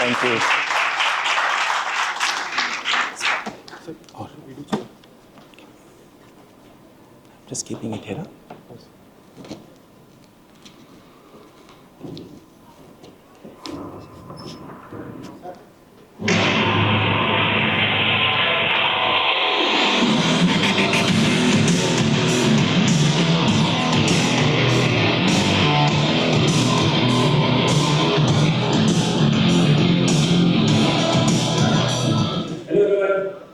Thank you. Just keeping it here.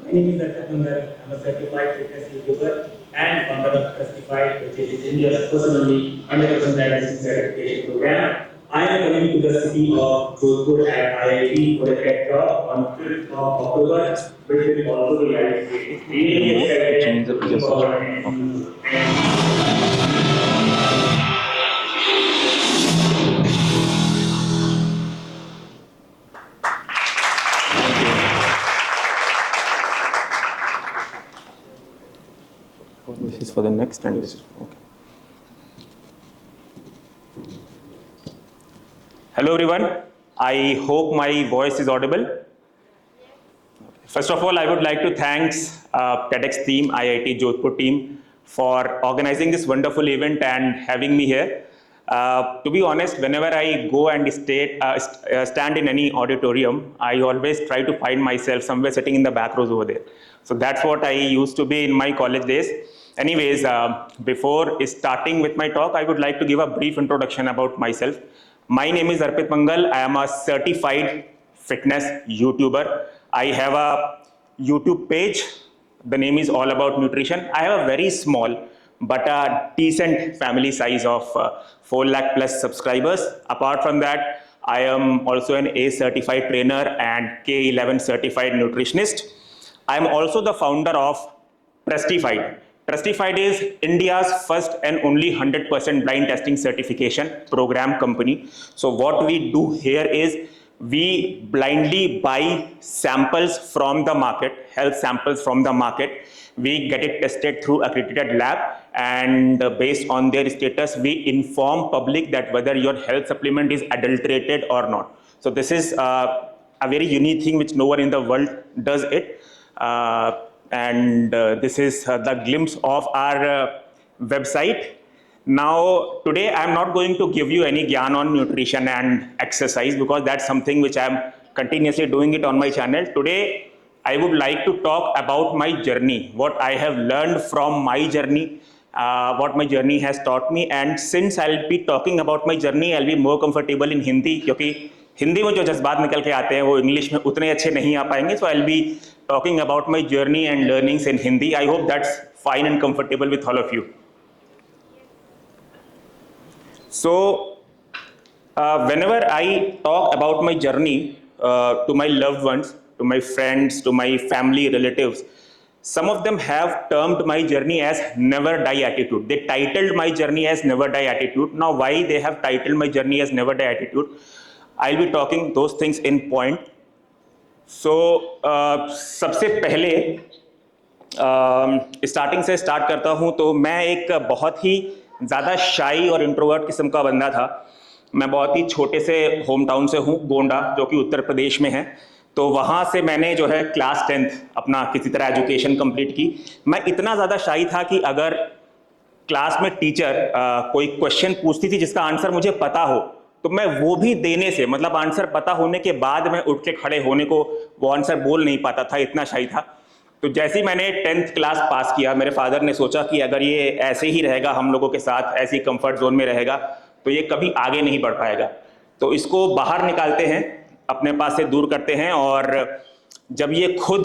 My name is Arpit Mangal. I'm a certified fitness YouTuber and founder of Justified, which is India's first and only 100% dietitian certification program. I am coming to the city of Jodhpur at IIT for a TED Talk on 5th of October, which will also be live streamed. Really excited. Change the Looking forward and see you. Thank you. This is for the next and this is okay. Hello everyone, I hope my voice is audible. First of all, I would like to thank TEDx team, IIT Jodhpur team for organizing this wonderful event and having me here. To be honest, whenever I go and stand in any auditorium, I always try to find myself somewhere sitting in the back rows over there. So that's what I used to be in my college days. Anyways, before starting with my talk, I would like to give a brief introduction about myself. My name is Arpit Mangal. I am a certified fitness YouTuber. I have a YouTube page. The name is All About Nutrition. I have a very small but a decent family size of 4 lakh plus subscribers. Apart from that, I am also an A certified trainer and K11 certified nutritionist. I am also the founder of Trustified. Trustified is India's first and only 100% blind testing certification program company. So what we do here is we blindly buy samples from the market, health samples from the market. We get it tested through accredited lab, and based on their status, we inform public that whether your health supplement is adulterated or not. So this is a very unique thing which no one in the world does it. This is the glimpse of our website. Now, today I'm not going to give you any gyan on nutrition and exercise because that's something which I'm continuously doing it on my channel. Today, I would like to talk about my journey, what I have learned from my journey, what my journey has taught me. And since I'll be talking about my journey, I'll be more comfortable in Hindi क्योंकि हिंदी में जो जज्बात निकल के आते हैं वो English में उतने अच्छे नहीं आ पाएंगे. So I'll be talking about my journey and learnings in Hindi. I hope that's fine and comfortable with all of you. So, whenever I talk about my journey to my loved ones, to my friends, to my family, relatives, some of them have termed my journey as never die attitude. They titled my journey as never die attitude. Now, why they have titled my journey as never die attitude? I'll be talking those things in point. So, सबसे पहले starting से start करता हूँ तो मैं एक बहुत ही ज़्यादा शाई और इंट्रोवर्ट किस्म का बंदा था. मैं बहुत ही छोटे से होम टाउन से हूँ, गोंडा, जो कि उत्तर प्रदेश में है. तो वहाँ से मैंने जो है क्लास 10th अपना किसी तरह एजुकेशन कंप्लीट की. मैं इतना ज़्यादा शाई था कि अगर क्लास में टीचर कोई क्वेश्चन पूछती थी जिसका आंसर मुझे पता हो तो मैं वो भी देने से, मतलब आंसर पता होने के बाद मैं उठ के खड़े होने को वो आंसर बोल नहीं पाता था, इतना शाई था. तो जैसे ही मैंने 10th क्लास पास किया, मेरे फादर ने सोचा कि अगर ये ऐसे ही रहेगा, हम लोगों के साथ ऐसी कंफर्ट जोन में रहेगा तो ये कभी आगे नहीं बढ़ पाएगा. तो इसको बाहर निकालते हैं, अपने पास से दूर करते हैं, और जब ये खुद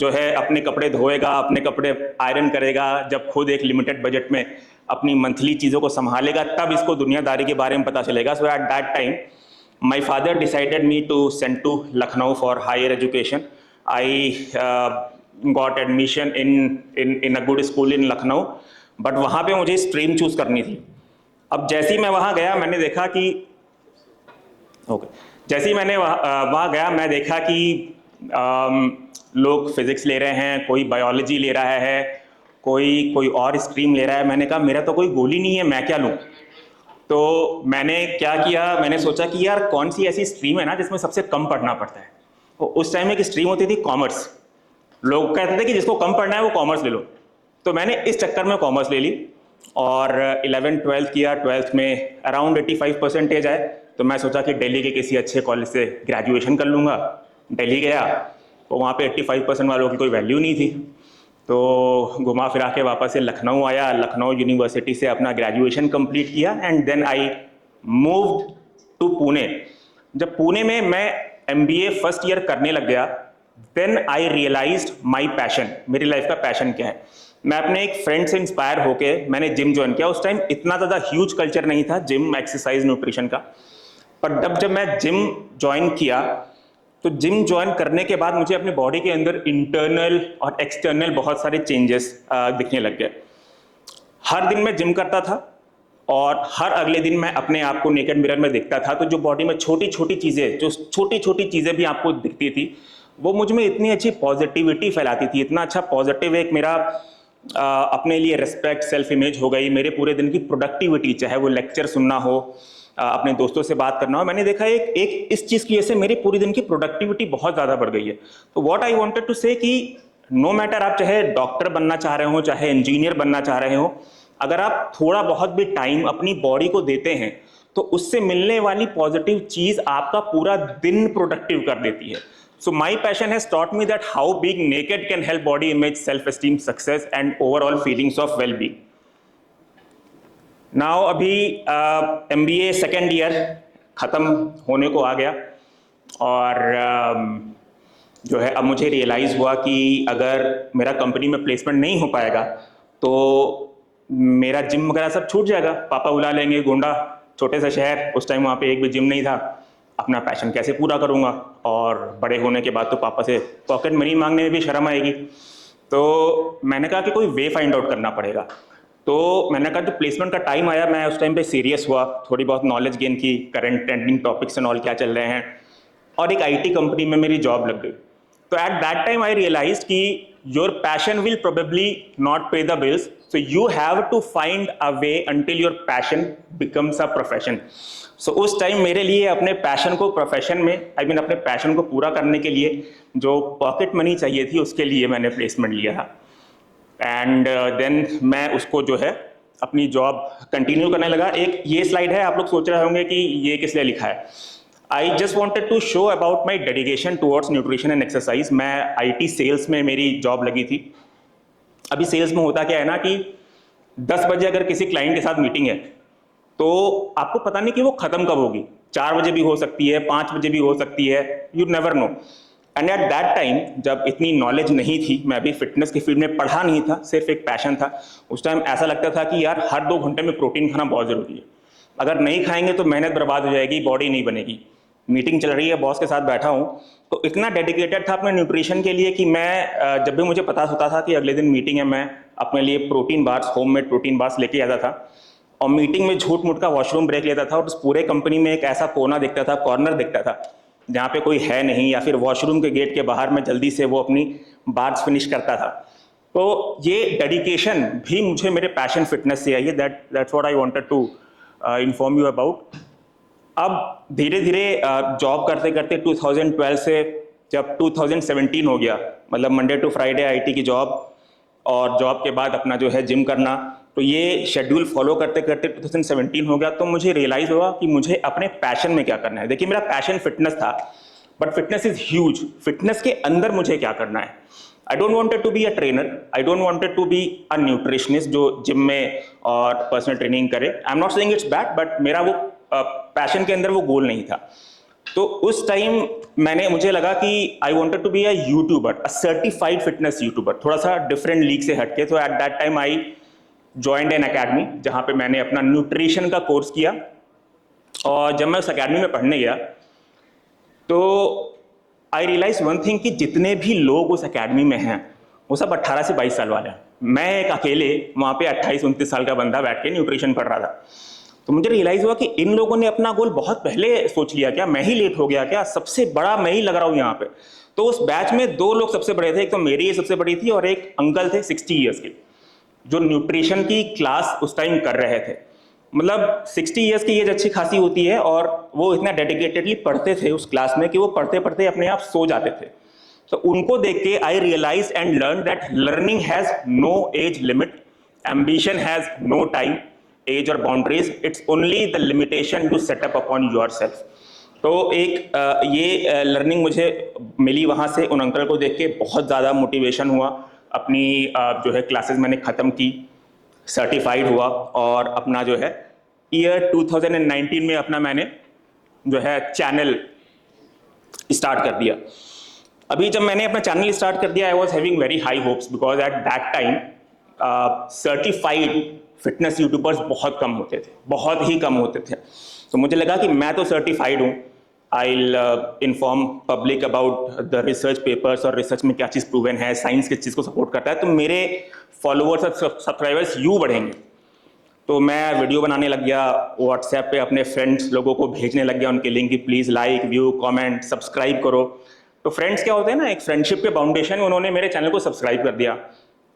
जो है अपने कपड़े धोएगा, अपने कपड़े आयरन करेगा, जब खुद एक लिमिटेड बजट में अपनी मंथली चीज़ों को संभालेगा, तब इसको दुनियादारी के बारे में पता चलेगा. So at that time my father decided me to send to Lucknow for higher education. I got admission in a good school in Lucknow, but वहाँ पे मुझे स्ट्रीम चूज करनी थी. अब जैसे ही मैं वहाँ गया मैंने देखा कि जैसे ही मैंने वहाँ गया मैं देखा कि लोग फिजिक्स ले रहे हैं, कोई बायोलॉजी ले रहा है, कोई और स्ट्रीम ले रहा है. मैंने कहा मेरा तो कोई गोल ही नहीं है, मैं क्या लूँ. तो मैंने क्या किया, मैंने सोचा कि यार कौन सी ऐसी स्ट्रीम है ना जिसमें सबसे कम पढ़ना पड़ता है। तो उस टाइम एक स्ट्रीम होती थी कॉमर्स। लोग कहते थे कि जिसको कम पढ़ना है वो कॉमर्स ले लो। तो मैंने इस चक्कर में कॉमर्स ले ली और 11th-12th किया। 12th में अराउंड 85% आए, तो मैं सोचा कि दिल्ली के किसी अच्छे कॉलेज से ग्रेजुएशन कर लूँगा। दिल्ली गया तो वहाँ पे 85% वालों की कोई वैल्यू नहीं थी। तो घुमा फिरा के वापस से लखनऊ आया, लखनऊ यूनिवर्सिटी से अपना ग्रेजुएशन कंप्लीट किया and then I moved to Pune. जब पुणे में मैं MBA फर्स्ट ईयर करने लग गया, then I realized my passion, मेरी लाइफ का पैशन क्या है। मैं अपने एक फ्रेंड से इंस्पायर होके मैंने जिम ज्वाइन किया। उस टाइम इतना ज़्यादा ह्यूज कल्चर नहीं था जिम, एक्सरसाइज, न्यूट्रिशन का, पर जब मैं जिम ज्वाइन किया तो जिम ज्वाइन करने के बाद मुझे अपनी बॉडी के अंदर इंटरनल और एक्सटर्नल बहुत सारे चेंजेस दिखने लग गए। हर दिन मैं जिम करता था और हर अगले दिन मैं अपने आप को नेकेड मिरर में देखता था, तो जो बॉडी में छोटी छोटी चीज़ें, जो छोटी छोटी चीज़ें भी आपको दिखती थी, वो मुझ में इतनी अच्छी पॉजिटिविटी फैलाती थी, इतना अच्छा पॉजिटिव एक मेरा अपने लिए रिस्पेक्ट, सेल्फ इमेज हो गई। मेरे पूरे दिन की प्रोडक्टिविटी, चाहे वो लेक्चर सुनना हो, अपने दोस्तों से बात करना हो, मैंने देखा एक इस चीज़ की वजह से मेरी पूरी दिन की प्रोडक्टिविटी बहुत ज़्यादा बढ़ गई है। तो what I wanted to say कि नो मैटर आप चाहे डॉक्टर बनना चाह रहे हो, चाहे इंजीनियर बनना चाह रहे हो, अगर आप थोड़ा बहुत भी टाइम अपनी बॉडी को देते हैं तो उससे मिलने वाली पॉजिटिव चीज़ आपका पूरा दिन प्रोडक्टिव कर देती है। So my passion has taught me that how being naked can help body image, self-esteem, success and overall feelings of well-being. Now अभी MBA सेकेंड ईयर ख़त्म होने को आ गया और जो है अब मुझे रियलाइज़ हुआ कि अगर मेरा कंपनी में प्लेसमेंट नहीं हो पाएगा तो मेरा जिम वगैरह सब छूट जाएगा। पापा बुला लेंगे, गोंडा छोटे सा शहर, उस टाइम वहाँ पे एक भी जिम नहीं था। अपना पैशन कैसे पूरा करूँगा, और बड़े होने के बाद तो पापा से पॉकेट मनी मांगने में भी शर्म आएगी। तो मैंने कहा कि कोई वे फाइंड आउट करना पड़ेगा। तो मैंने कहा जो प्लेसमेंट का टाइम आया, मैं उस टाइम पे सीरियस हुआ, थोड़ी बहुत नॉलेज गेन की, current trending topics and all क्या चल रहे हैं, और एक IT कंपनी में मेरी जॉब लग गई। तो at that time I realize कि your passion will probably not pay the bills, so you have to find a way until your passion becomes a profession. So उस टाइम मेरे लिए अपने पैशन को प्रोफेशन में, अपने पैशन को पूरा करने के लिए जो पॉकेट मनी चाहिए थी, उसके लिए मैंने प्लेसमेंट लिया था। एंड देन मैं उसको जो है अपनी जॉब कंटिन्यू करने लगा। एक ये स्लाइड है, आप लोग सोच रहे होंगे कि ये किस लिए लिखा है। I just wanted to show about my dedication towards nutrition and exercise. मैं IT सेल्स में मेरी जॉब लगी थी। अभी सेल्स में होता क्या है ना कि 10 बजे अगर किसी क्लाइंट के साथ मीटिंग है तो आपको पता नहीं कि वो खत्म कब होगी, 4 बजे भी हो सकती है, 5 बजे भी हो सकती है, you never know. And eight that time जब इतनी नॉलेज नहीं थी, मैं अभी फिटनेस की फील्ड में पढ़ा नहीं था, सिर्फ एक पैशन था, उस टाइम ऐसा लगता था कि यार हर 2 घंटे में प्रोटीन खाना बहुत ज़रूरी है। अगर नहीं खाएंगे तो मेहनत बर्बाद हो जाएगी, बॉडी नहीं बनेगी। मीटिंग चल रही है, बॉस के साथ बैठा हूँ, तो इतना डेडिकेटेड था अपने न्यूट्रिशन के लिए कि मैं जब भी मुझे पता होता था कि अगले दिन मीटिंग है, मैं अपने लिए protein bars, homemade protein bars लेके आता था और मीटिंग में झूठ मूठ का वॉशरूम ब्रेक लेता था। और उस पूरे कंपनी में एक ऐसा कोना दिखता था, कॉर्नर दिखता था जहाँ पे कोई है नहीं, या फिर वॉशरूम के गेट के बाहर मैं जल्दी से वो अपनी बार्स फिनिश करता था। तो ये डेडिकेशन भी मुझे मेरे पैशन फिटनेस से आई है। That's what I wanted to inform you about. अब धीरे धीरे जॉब करते करते 2012 से जब 2017 हो गया, मतलब मंडे टू फ्राइडे IT की जॉब, और जॉब के बाद अपना जो है जिम करना, तो ये शेड्यूल फॉलो करते करते 2017 हो गया। तो मुझे रियलाइज़ हुआ कि मुझे अपने पैशन में क्या करना है। देखिए मेरा पैशन फिटनेस था, but fitness is huge. Fitness के अंदर मुझे क्या करना है। I don't wanted to be a trainer, I don't wanted to be a nutritionist जो जिम में और पर्सनल ट्रेनिंग करे। I am not saying it's bad, but मेरा वो पैशन के अंदर वो गोल नहीं था। तो उस टाइम मुझे लगा कि I wanted to be a YouTuber, a certified fitness YouTuber, थोड़ा सा डिफरेंट लीग से हटके। तो at that time I joined an academy, जहाँ पे मैंने अपना न्यूट्रिशन का कोर्स किया। और जब मैं उस अकेडमी में पढ़ने गया तो आई रियलाइज वन थिंग कि जितने भी लोग उस अकेडमी में हैं वो सब 18 से 22 साल वाले हैं। मैं एक अकेले वहाँ पे 28-29 साल का बंदा बैठ के न्यूट्रिशन पढ़ रहा था। तो मुझे रियलाइज हुआ कि इन लोगों ने अपना गोल बहुत पहले सोच लिया, क्या मैं ही लेट हो गया, क्या सबसे बड़ा मैं ही लग रहा हूँ यहाँ पे। तो उस बैच में 2 लोग सबसे बड़े थे, एक तो मेरी एज सबसे बड़ी थी और एक अंकल थे 60 ईयर्स के, जो न्यूट्रिशन की क्लास उस टाइम कर रहे थे। मतलब 60 ईयर्स की एज अच्छी खासी होती है, और वो इतना डेडिकेटेडली पढ़ते थे उस क्लास में कि वो पढ़ते पढ़ते अपने आप सो जाते थे। तो उनको देख के I realize and learn that learning has no age limit, ambition has no time, age और boundaries, it's only the limitation to set up upon yourself. तो एक ये लर्निंग मुझे मिली वहाँ से, उन अंकल को देख के बहुत ज़्यादा मोटिवेशन हुआ। अपनी जो है क्लासेस मैंने ख़त्म की, सर्टिफाइड हुआ, और अपना जो है ईयर 2019 में अपना मैंने जो है चैनल स्टार्ट कर दिया। अभी जब मैंने अपना चैनल स्टार्ट कर दिया, I was having very high hopes, because at that time certified fitness YouTubers बहुत कम होते थे, बहुत ही कम होते थे। तो मुझे लगा कि मैं तो सर्टिफाइड हूँ, I inform public about the research papers, और रिसर्च में क्या चीज़ प्रूवन है, साइंस किस चीज़ को सपोर्ट करता है, तो मेरे फॉलोअर्स और सब्सक्राइबर्स यूँ बढ़ेंगे। तो मैं वीडियो बनाने लग गया, व्हाट्सएप पे अपने फ्रेंड्स लोगों को भेजने लग गया उनके लिंक की please like, view, comment, subscribe करो। तो फ्रेंड्स क्या होते हैं ना, एक फ्रेंडशिप के फाउंडेशन में उन्होंने मेरे चैनल को सब्सक्राइब कर दिया।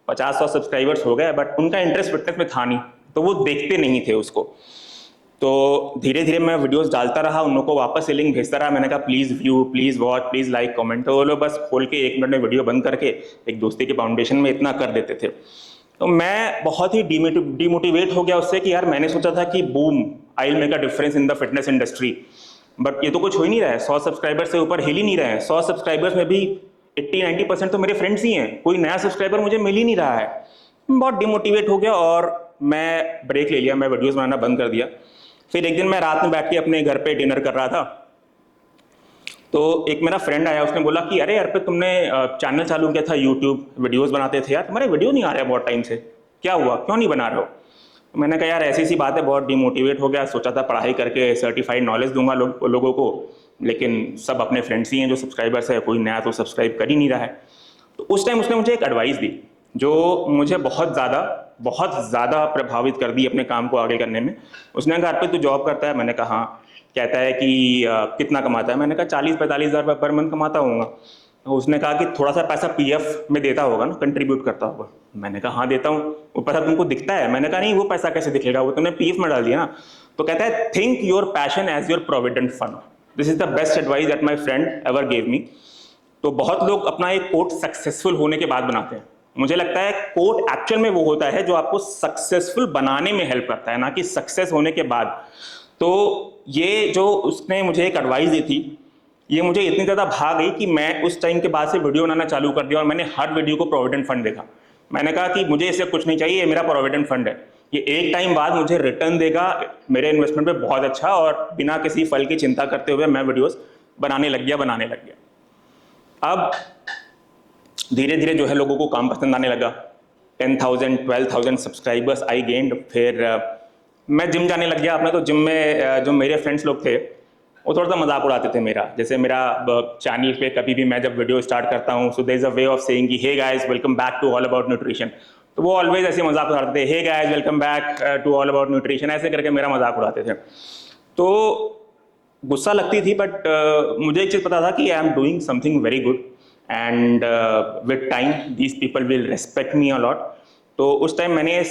50-100 सब्सक्राइबर्स हो गए, बट उनका इंटरेस्ट फिटनेस में था नहीं, तो वो देखते नहीं थे उसको। तो धीरे धीरे मैं वीडियोस डालता रहा, उन लोगों को वापस से लिंक भेजता रहा। मैंने कहा please view, please watch, please like, comment. तो वो लोग बस खोल के 1 मिनट में वीडियो बंद करके एक दोस्ती के फाउंडेशन में इतना कर देते थे। तो मैं बहुत ही डिमोटिवेट हो गया उससे कि यार मैंने सोचा था कि boom, I will make a difference in the fitness industry, but ये तो कुछ हो ही नहीं रहा है। 100 सब्सक्राइबर से ऊपर हिल ही नहीं रहे हैं। 100 सब्सक्राइबर्स में भी 80-90% तो मेरे फ्रेंड्स ही हैं, कोई नया सब्सक्राइबर मुझे मिल ही नहीं रहा है। बहुत डिमोटिवेट हो गया और मैं ब्रेक ले लिया, मैं वीडियोस बनाना बंद कर दिया। फिर एक दिन मैं रात में बैठ के अपने घर पे डिनर कर रहा था, तो एक मेरा फ्रेंड आया, उसने बोला कि अरे यार पे तुमने चैनल चालू किया था यूट्यूब, वीडियोस बनाते थे यार, तुम्हारे वीडियो नहीं आ रहे बहुत टाइम से, क्या हुआ, क्यों नहीं बना रहे हो? तो मैंने कहा यार ऐसी सी बात है, बहुत डिमोटिवेट हो गया, सोचा था पढ़ाई करके सर्टिफाइड नॉलेज दूंगा लोगों को, लेकिन सब अपने फ्रेंड्स ही हैं जो सब्सक्राइबर्स है, कोई नया तो सब्सक्राइब कर ही नहीं रहा है। तो उस टाइम उसने मुझे एक एडवाइस दी जो मुझे बहुत ज़्यादा प्रभावित कर दी अपने काम को आगे करने में। उसने कहा पे तू जॉब करता है? मैंने कहा हाँ। कहता है कि कितना कमाता है? मैंने कहा 40-45 हज़ार पर मंथ कमाता होगा। तो उसने कहा कि थोड़ा सा पैसा पीएफ में देता होगा ना, कंट्रीब्यूट करता होगा। मैंने कहा हाँ देता हूँ। वो पैसा तुमको दिखता है? मैंने कहा नहीं, वो पैसा कैसे दिखेगा, वो तुमने पीएफ में डाल दिया ना। तो कहता है think your passion as your provident fund, this is the best advice that my friend ever gave me. तो बहुत लोग अपना एक कोट सक्सेसफुल होने के बाद बनाते हैं। मुझे लगता है कोट एक्चुअल में वो होता है जो आपको सक्सेसफुल बनाने में हेल्प करता है, ना कि सक्सेस होने के बाद। तो ये जो उसने मुझे एक एडवाइस दी थी, ये मुझे इतनी ज़्यादा भा गई कि मैं उस टाइम के बाद से वीडियो बनाना चालू कर दिया और मैंने हर वीडियो को प्रोविडेंट फंड देखा। मैंने कहा कि मुझे इससे कुछ नहीं चाहिए, ये मेरा प्रोविडेंट फंड है, ये एक टाइम बाद मुझे रिटर्न देगा मेरे इन्वेस्टमेंट पे बहुत अच्छा, और बिना किसी फल की चिंता करते हुए मैं वीडियोस बनाने लग गया। अब धीरे धीरे जो है लोगों को काम पसंद आने लगा। 10,000 12,000 सब्सक्राइबर्स आई गेंड। फिर मैं जिम जाने लग गया अपने। तो जिम में जो मेरे फ्रेंड्स लोग थे वो थोड़ा सा मजाक उड़ाते थे मेरा। जैसे मेरा चैनल पे कभी भी मैं जब वीडियो स्टार्ट करता हूँ, so there is a way of saying कि hey guys welcome back to all about nutrition. तो वो ऑलवेज ऐसे मजाक उड़ाते थे, hey guys welcome back to all about nutrition, ऐसे करके मेरा मजाक उड़ाते थे। तो गुस्सा लगती थी, बट मुझे एक चीज़ पता था कि I am doing something very good and with time these people will respect me a lot. तो उस टाइम मैंने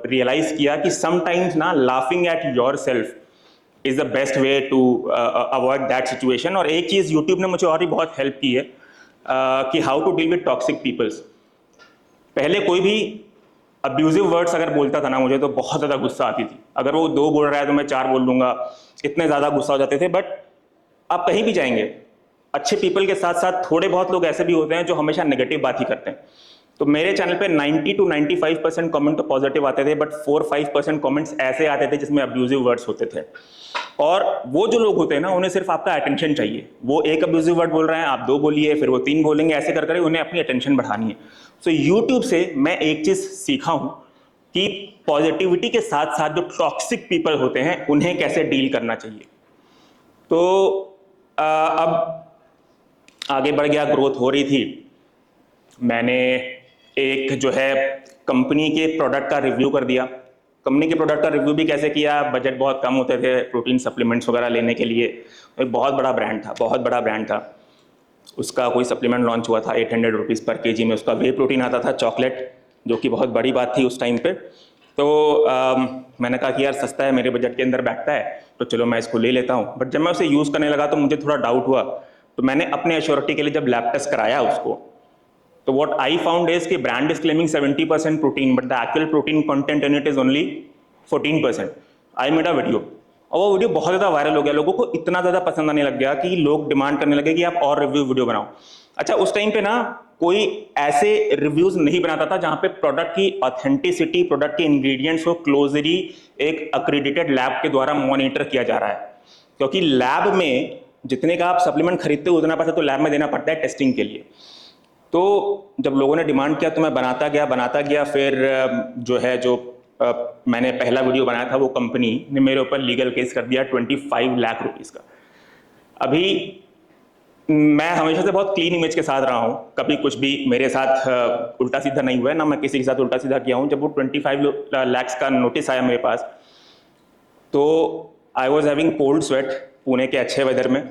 रियलाइज किया कि समटाइम्स ना laughing at yourself is the best way to avoid that situation. और एक चीज़ YouTube ने मुझे और भी बहुत हेल्प की है कि how to deal with toxic peoples. पहले कोई भी अब्यूजिव वर्ड्स अगर बोलता था ना मुझे, तो बहुत ज़्यादा गुस्सा आती थी। अगर वो 2 बोल रहा है तो मैं 4 बोल दूंगा, इतने ज़्यादा गुस्सा हो जाते थे। बट आप कहीं भी जाएंगे, अच्छे पीपल के साथ साथ थोड़े बहुत लोग ऐसे भी होते हैं जो हमेशा नेगेटिव बात ही करते हैं। तो मेरे चैनल पे 90 to 95% कमेंट तो पॉजिटिव आते थे, बट 4-5% कमेंट्स ऐसे आते थे जिसमें अब्यूजिव वर्ड्स होते थे। और वो जो लोग होते हैं ना, उन्हें सिर्फ आपका अटेंशन चाहिए। वो एक अब्यूजिव वर्ड बोल रहे हैं, आप 2 बोलिए, फिर वो 3 बोलेंगे, ऐसे कर उन्हें अपनी अटेंशन बढ़ानी है। सो यूट्यूब से मैं एक चीज़ सीखा हूँ कि पॉजिटिविटी के साथ साथ जो टॉक्सिक पीपल होते हैं उन्हें कैसे डील करना चाहिए। तो अब आगे बढ़ गया, ग्रोथ हो रही थी। मैंने एक जो है कंपनी के प्रोडक्ट का रिव्यू कर दिया। कंपनी के प्रोडक्ट का रिव्यू भी कैसे किया, बजट बहुत कम होते थे प्रोटीन सप्लीमेंट्स वगैरह लेने के लिए। एक बहुत बड़ा ब्रांड था, उसका कोई सप्लीमेंट लॉन्च हुआ था 800 रुपीज़ पर केजी में। उसका वे प्रोटीन आता था चॉकलेट, जो कि बहुत बड़ी बात थी उस टाइम पे। तो मैंने कहा कि यार सस्ता है, मेरे बजट के अंदर बैठता है, तो चलो मैं इसको ले लेता हूँ। बट जब मैं उसे यूज़ करने लगा तो मुझे थोड़ा डाउट हुआ, तो मैंने अपने एश्योरिटी के लिए जब लैब टेस्ट कराया उसको, तो what I found is कि brand is claiming 70% protein, but the actual protein content in it is only 14%. I made a video, और वो वीडियो बहुत ज़्यादा वायरल हो गया, लोगों को इतना ज़्यादा पसंद आने लग गया कि लोग डिमांड करने लगे कि आप और रिव्यू वीडियो बनाओ। अच्छा, उस टाइम पे ना कोई ऐसे रिव्यूज़ नहीं बनाता था जहाँ पे प्रोडक्ट की ऑथेंटिसिटी, प्रोडक्ट के इंग्रेडिएंट्स को क्लोजली एक अक्रेडिटेड लैब के द्वारा मॉनिटर किया जा रहा है, क्योंकि लैब में जितने का आप सप्लीमेंट खरीदते हो उतना पैसा तो लैब में देना पड़ता है टेस्टिंग के लिए। तो जब लोगों ने डिमांड किया तो मैं बनाता गया। फिर मैंने पहला वीडियो बनाया था, वो कंपनी ने मेरे ऊपर लीगल केस कर दिया 25 लाख रुपीस का। अभी मैं हमेशा से बहुत क्लीन इमेज के साथ रहा हूँ, कभी कुछ भी मेरे साथ उल्टा सीधा नहीं हुआ है, ना मैं किसी के साथ उल्टा सीधा किया हूँ। जब वो 25 लाख का नोटिस आया मेरे पास, तो I was having cold sweat Pune के अच्छे वेदर में,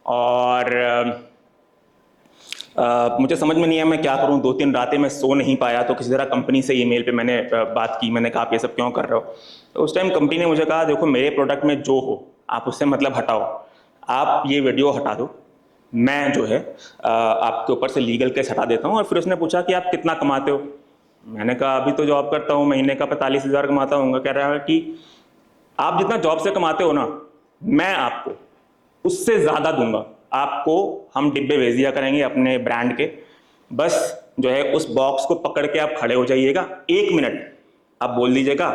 और मुझे समझ में नहीं आया मैं क्या करूं। 2-3 रातें मैं सो नहीं पाया, तो किसी तरह कंपनी से ईमेल पे मैंने बात की। मैंने कहा आप ये सब क्यों कर रहे हो? तो उस टाइम कंपनी ने मुझे कहा देखो, मेरे प्रोडक्ट में जो हो आप उससे मतलब हटाओ, आप ये वीडियो हटा दो, मैं जो है आपके ऊपर से लीगल केस हटा देता हूँ। और फिर उसने पूछा कि आप कितना कमाते हो? मैंने कहा अभी तो जॉब करता हूँ, महीने का 45,000 कमाता हूँ। कह रहा है कि आप जितना जॉब से कमाते हो ना, मैं आपको उससे ज़्यादा दूंगा, आपको हम डिब्बे भेज दिया करेंगे अपने ब्रांड के, बस जो है उस बॉक्स को पकड़ के आप खड़े हो जाइएगा, 1 मिनट आप बोल दीजिएगा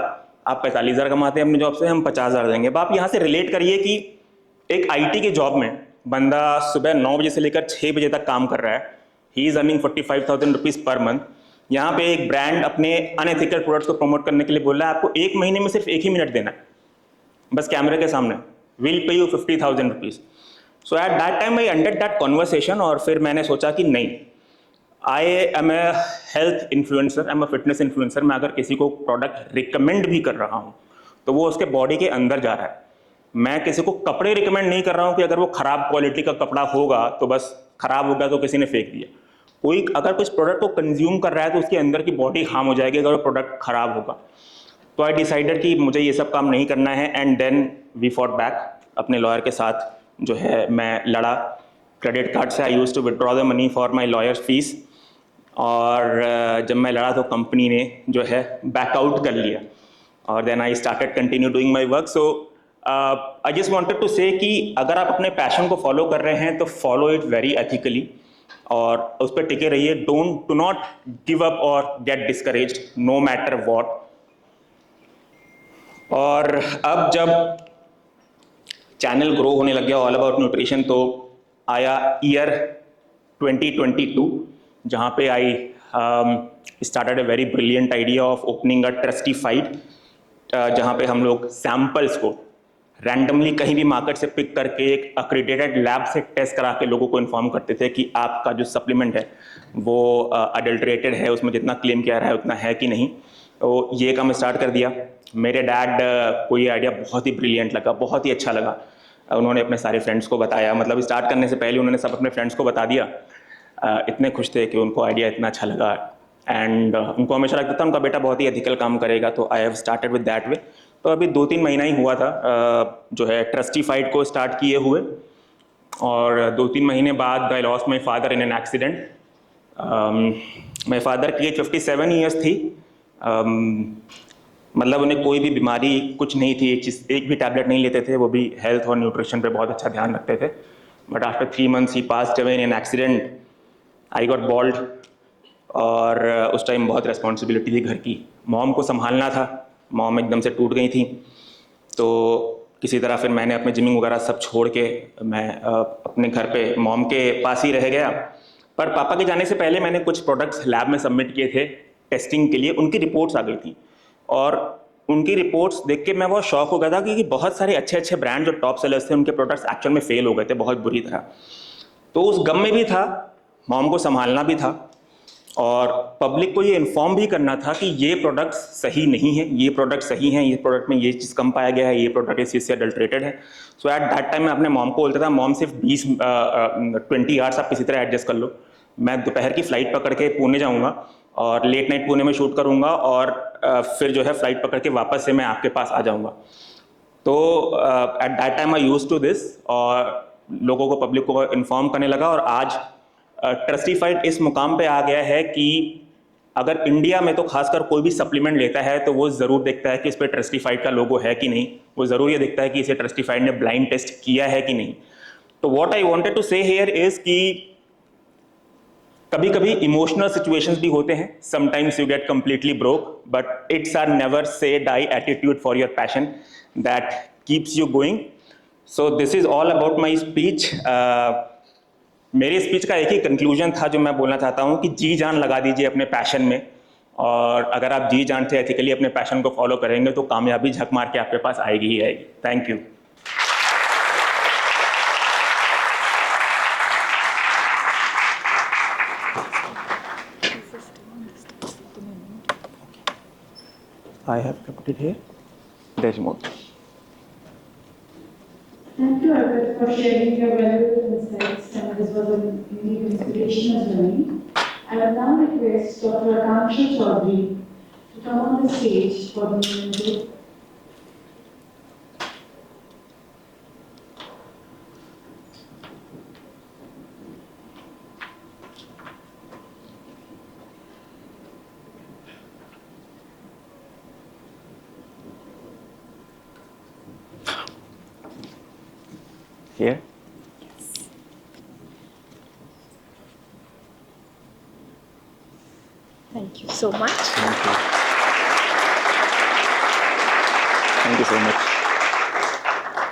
आप 45,000 कमाते हैं अपनी जॉब से, हम 50,000 देंगे। अब आप यहाँ से रिलेट करिए कि एक IT के जॉब में बंदा सुबह 9 बजे से लेकर 6 बजे तक काम कर रहा है, he is earning 45,000 rupees per month. यहाँ पे एक ब्रांड अपने अनएथिकल प्रोडक्ट्स को प्रमोट करने के लिए बोल रहा है आपको 1 महीने में सिर्फ 1 ही मिनट देना है, बस कैमरे के सामने, will pay you 50,000 rupees. So at that time I ended that conversation, और फिर मैंने सोचा कि नहीं, I am a health influencer, I am a fitness influencer. मैं अगर किसी को प्रोडक्ट रिकमेंड भी कर रहा हूँ तो वो उसके बॉडी के अंदर जा रहा है। मैं किसी को कपड़े रिकमेंड नहीं कर रहा हूँ कि अगर वो खराब क्वालिटी का कपड़ा होगा तो बस खराब हो गया तो किसी ने फेंक दिया। कोई अगर कुछ प्रोडक्ट को कंज्यूम कर रहा है तो उसके अंदर की बॉडी हार्म हो जाएगी अगर वो प्रोडक्ट खराब होगा। तो आई डिसाइडेड कि मुझे ये सब काम नहीं करना है, and then we fought back. अपने लॉयर के साथ जो है मैं लड़ा। क्रेडिट कार्ड से I used to withdraw the money for my lawyer fees, और जब मैं लड़ा तो कंपनी ने जो है बैकआउट कर लिया, और then I started continue doing my work. So I just wanted to say कि अगर आप अपने पैशन को फॉलो कर रहे हैं तो फॉलो इट वेरी एथिकली, और उस पर टिके रहिए। डू नॉट गिव अप और get discouraged no matter what. और अब जब चैनल ग्रो होने लग गया ऑल अबाउट न्यूट्रिशन, तो आया ईयर 2022, जहाँ पे I started a very brilliant idea of opening a trustified, जहाँ पे हम लोग सैम्पल्स को रैंडमली कहीं भी मार्केट से पिक करके एक अक्रेडिटेड लैब से टेस्ट करा के लोगों को इन्फॉर्म करते थे कि आपका जो सप्लीमेंट है वो अडल्ट्रेटेड है, उसमें जितना क्लेम किया रहा है उतना है कि नहीं। तो ये काम स्टार्ट कर दिया। मेरे डैड को ये आइडिया बहुत ही ब्रिलियंट लगा, बहुत ही अच्छा लगा। उन्होंने अपने सारे फ्रेंड्स को बताया, मतलब स्टार्ट करने से पहले उन्होंने सब अपने फ्रेंड्स को बता दिया। इतने खुश थे कि उनको आइडिया इतना अच्छा लगा, एंड उनको हमेशा लगता था उनका बेटा बहुत ही एथिकल काम करेगा। तो I have started with that way. तो अभी 2-3 महीना ही हुआ था जो है ट्रस्टिफाइड को स्टार्ट किए हुए, और 2-3 महीने बाद I lost my father in an accident. My father की एज 57 ईयर्स थी। मतलब उन्हें कोई भी बीमारी कुछ नहीं थी, एक भी टैबलेट नहीं लेते थे, वो भी हेल्थ और न्यूट्रिशन पे बहुत अच्छा ध्यान रखते थे। बट आफ्टर 3 months ही passed away in an accident. I got bald, और उस टाइम बहुत रिस्पॉन्सिबिलिटी थी घर की, मॉम को संभालना था। मॉम एकदम से टूट गई थी, तो किसी तरह फिर मैंने अपने जिमिंग वगैरह सब छोड़ के मैं अपने घर पे मॉम के पास ही रह गया। पर पापा के जाने से पहले मैंने कुछ प्रोडक्ट्स लैब में सबमिट किए थे टेस्टिंग के लिए, उनकी रिपोर्ट्स आ गई थी, और उनकी रिपोर्ट्स देख के मैं बहुत शॉक हो गया था कि बहुत सारे अच्छे अच्छे ब्रांड जो टॉप सेलर्स थे उनके प्रोडक्ट्स एक्चुअल में फेल हो गए थे बहुत बुरी तरह। तो उस गम में भी था, मॉम को संभालना भी था, और पब्लिक को ये इन्फॉर्म भी करना था कि ये प्रोडक्ट्स सही नहीं है, ये प्रोडक्ट सही हैं, ये प्रोडक्ट में ये चीज़ कम पाया गया है, ये प्रोडक्ट इस चीज़ से अडल्ट्रेटेड है। सो एट दैट टाइम मैं अपने मॉम को बोलता था, मॉम सिर्फ 20-20 आवर्स आप किसी तरह एडजस्ट कर लो, मैं दोपहर की फ़्लाइट पकड़ के पुणे जाऊँगा, और लेट नाइट पुणे में शूट करूँगा और फिर जो है फ्लाइट पकड़ के वापस से मैं आपके पास आ जाऊँगा। तो at that time I use to this और लोगों को, पब्लिक को इन्फॉर्म करने लगा, और आज ट्रस्टिफाइड इस मुकाम पे आ गया है कि अगर इंडिया में तो खासकर कोई भी सप्लीमेंट लेता है तो वो ज़रूर देखता है कि इस पर ट्रस्टिफाइड का लोगो है कि नहीं, वो ज़रूर ये देखता है कि इसे ट्रस्टिफाइड ने ब्लाइंड टेस्ट किया है कि नहीं। तो what I wanted to say here is कि कभी कभी इमोशनल सिचुएशंस भी होते हैं, sometimes you get completely broke, but it's are never say die attitude for your passion that keeps you going. So this is all about my speech. मेरी speech का एक ही conclusion था जो मैं बोलना चाहता हूँ कि जी जान लगा दीजिए अपने पैशन में, और अगर आप जी जान से एथिकली अपने पैशन को फॉलो करेंगे तो कामयाबी झक मार के आपके पास आएगी ही आएगी। Thank you. I have kept it here. There's more. Thank you, Albert, for sharing your valuable insights, and this was a unique inspirational journey. I will now request Dr. Akanksha Chaudhary to come on the stage for the music. Here. Thank you so much. Thank you. Thank you so much.